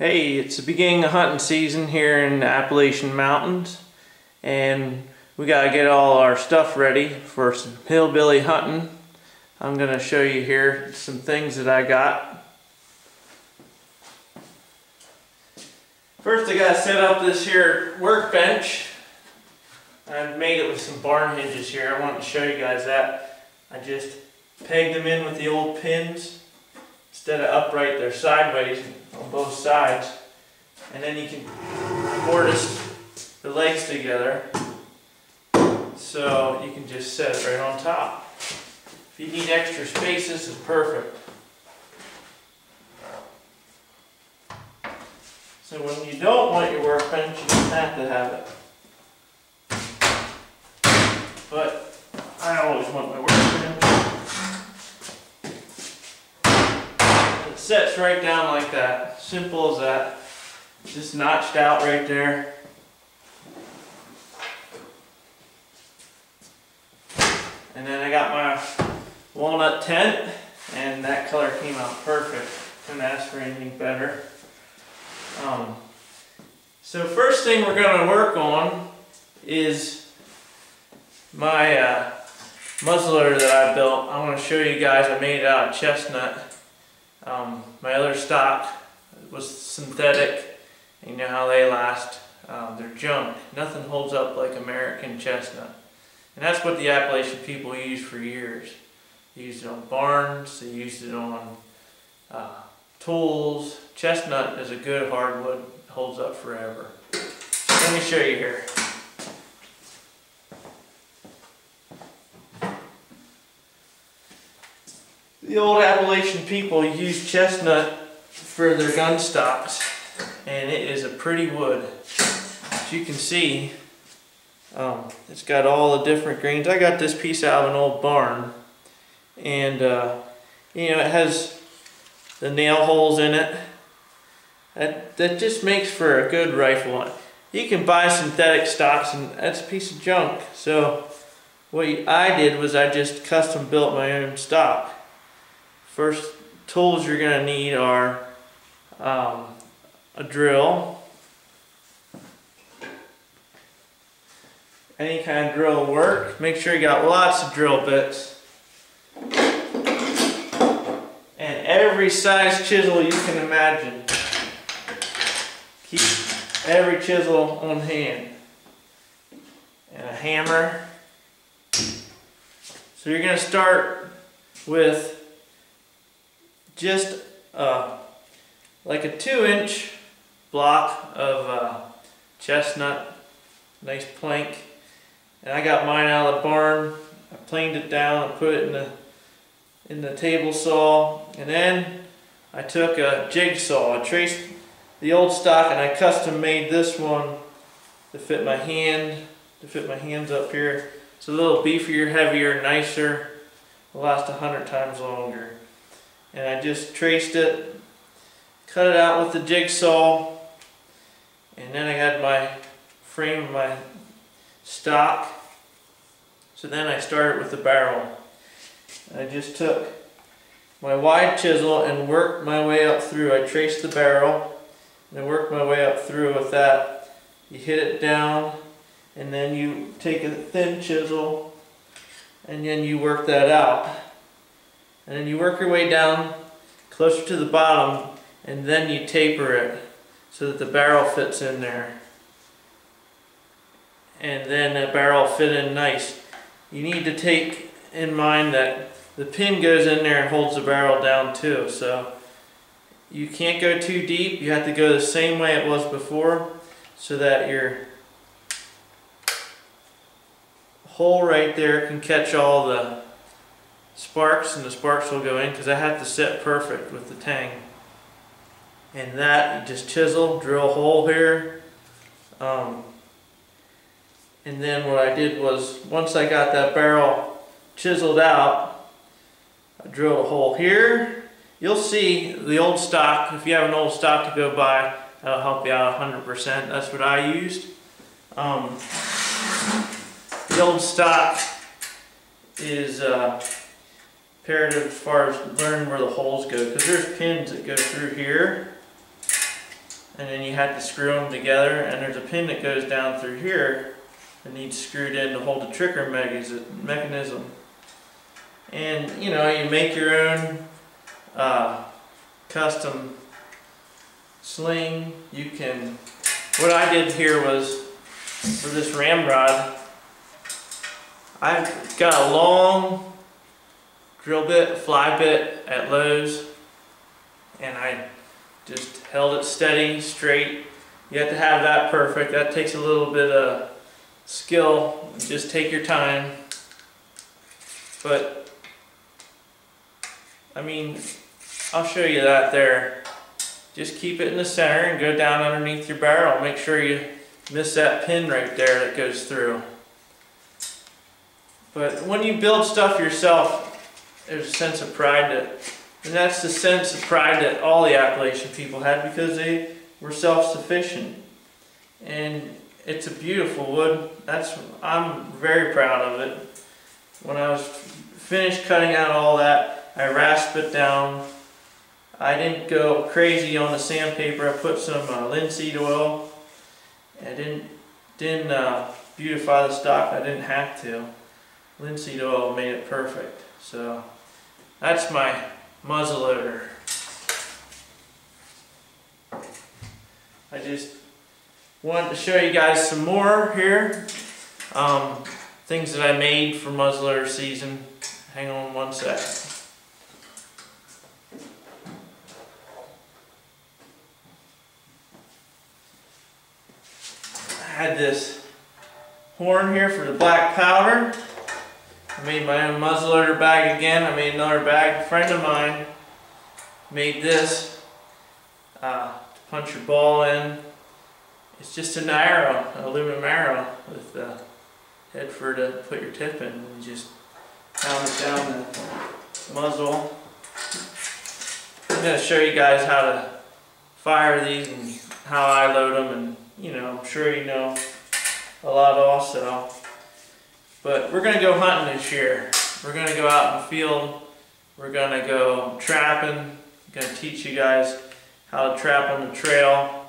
Hey, it's the beginning of hunting season here in the Appalachian Mountains, and we gotta get all our stuff ready for some hillbilly hunting. I'm gonna show you here some things that I got. First, I gotta set up this here workbench. I've made it with some barn hinges here. I wanted to show you guys that. I just pegged them in with the old pins. Instead of upright, they're sideways on both sides. And then you can mortise the legs together so you can just set it right on top. If you need extra space, this is perfect. So when you don't want your workbench, you don't have to have it. But I always want my workbench. It sets right down like that. Simple as that. Just notched out right there. And then I got my walnut tent, and that color came out perfect. Couldn't ask for anything better. So first thing we're going to work on is my muzzleloader that I built. I want to show you guys. I made it out of chestnut. My other stock was synthetic. You know how they last. They're junk. Nothing holds up like American chestnut. And that's what the Appalachian people used for years. They used it on barns. They used it on tools. Chestnut is a good hardwood. It holds up forever. Let me show you here. The old Appalachian people used chestnut for their gun stocks, and it is a pretty wood. As you can see, it's got all the different grains. I got this piece out of an old barn, and you know, it has the nail holes in it. That just makes for a good rifle. You can buy synthetic stocks, and that's a piece of junk. So what I did was I just custom built my own stock. First tools you're going to need are a drill. Any kind of drill will work. Make sure you got lots of drill bits. And every size chisel you can imagine. Keep every chisel on hand. And a hammer. So you're going to start with just like a 2-inch block of chestnut, nice plank. And I got mine out of the barn. I planed it down and put it in the table saw. And then I took a jigsaw. I traced the old stock and I custom made this one to fit my hand, to fit my hands up here. It's a little beefier, heavier, nicer. Will last 100 times longer. And I just traced it, cut it out with the jigsaw, and then I got my frame of my stock. So then I started with the barrel. I just took my wide chisel and worked my way up through. I traced the barrel and I worked my way up through with that. You hit it down, and then you take a thin chisel and then you work that out. And then you work your way down closer to the bottom, and then you taper it so that the barrel fits in there. And then the barrel fit in nice. You need to take in mind that the pin goes in there and holds the barrel down too. So you can't go too deep. You have to go the same way it was before so that your hole right there can catch all the sparks, and the sparks will go in because I have to set perfect with the tang. And that, you just chisel, drill a hole here. And then what I did was, once I got that barrel chiseled out, I drilled a hole here. You'll see the old stock. If you have an old stock to go buy, that'll help you out 100%. That's what I used. The old stock is imperative as far as learning where the holes go, because there's pins that go through here. and then you had to screw them together, and there's a pin that goes down through here that needs screwed in to hold the trigger mechanism. And you know, you make your own custom sling. You can, what I did here was, for this ramrod, I've got a long drill bit, fly bit at Lowe's, and I just held it steady, straight. You have to have that perfect. That takes a little bit of skill. Just take your time. But I mean, I'll show you that there. Just keep it in the center and go down underneath your barrel. Make sure you miss that pin right there that goes through. But when you build stuff yourself, there's a sense of pride and that's the sense of pride that all the Appalachian people had, because they were self-sufficient. And it's a beautiful wood. I'm very proud of it. When I was finished cutting out all that, I rasped it down. I didn't go crazy on the sandpaper. I put some linseed oil. I didn't beautify the stock. I didn't have to. Linseed oil made it perfect. So that's my muzzleloader. I just wanted to show you guys some more here. Things that I made for muzzleloader season. Hang on one second. I had this horn here for the black powder. I made my own muzzleloader bag again. I made another bag. A friend of mine made this to punch your ball in. It's just an arrow, an aluminum arrow with a head for to put your tip in, and you just pound it down the muzzle. I'm going to show you guys how to fire these and how I load them, and you know, I'm sure you know a lot also. But we're going to go hunting this year. We're going to go out in the field. We're going to go trapping. I'm going to teach you guys how to trap on the trail.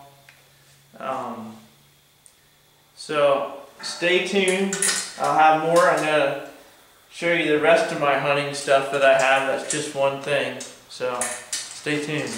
So stay tuned. I'll have more. I'm going to show you the rest of my hunting stuff that I have. That's just one thing. So stay tuned.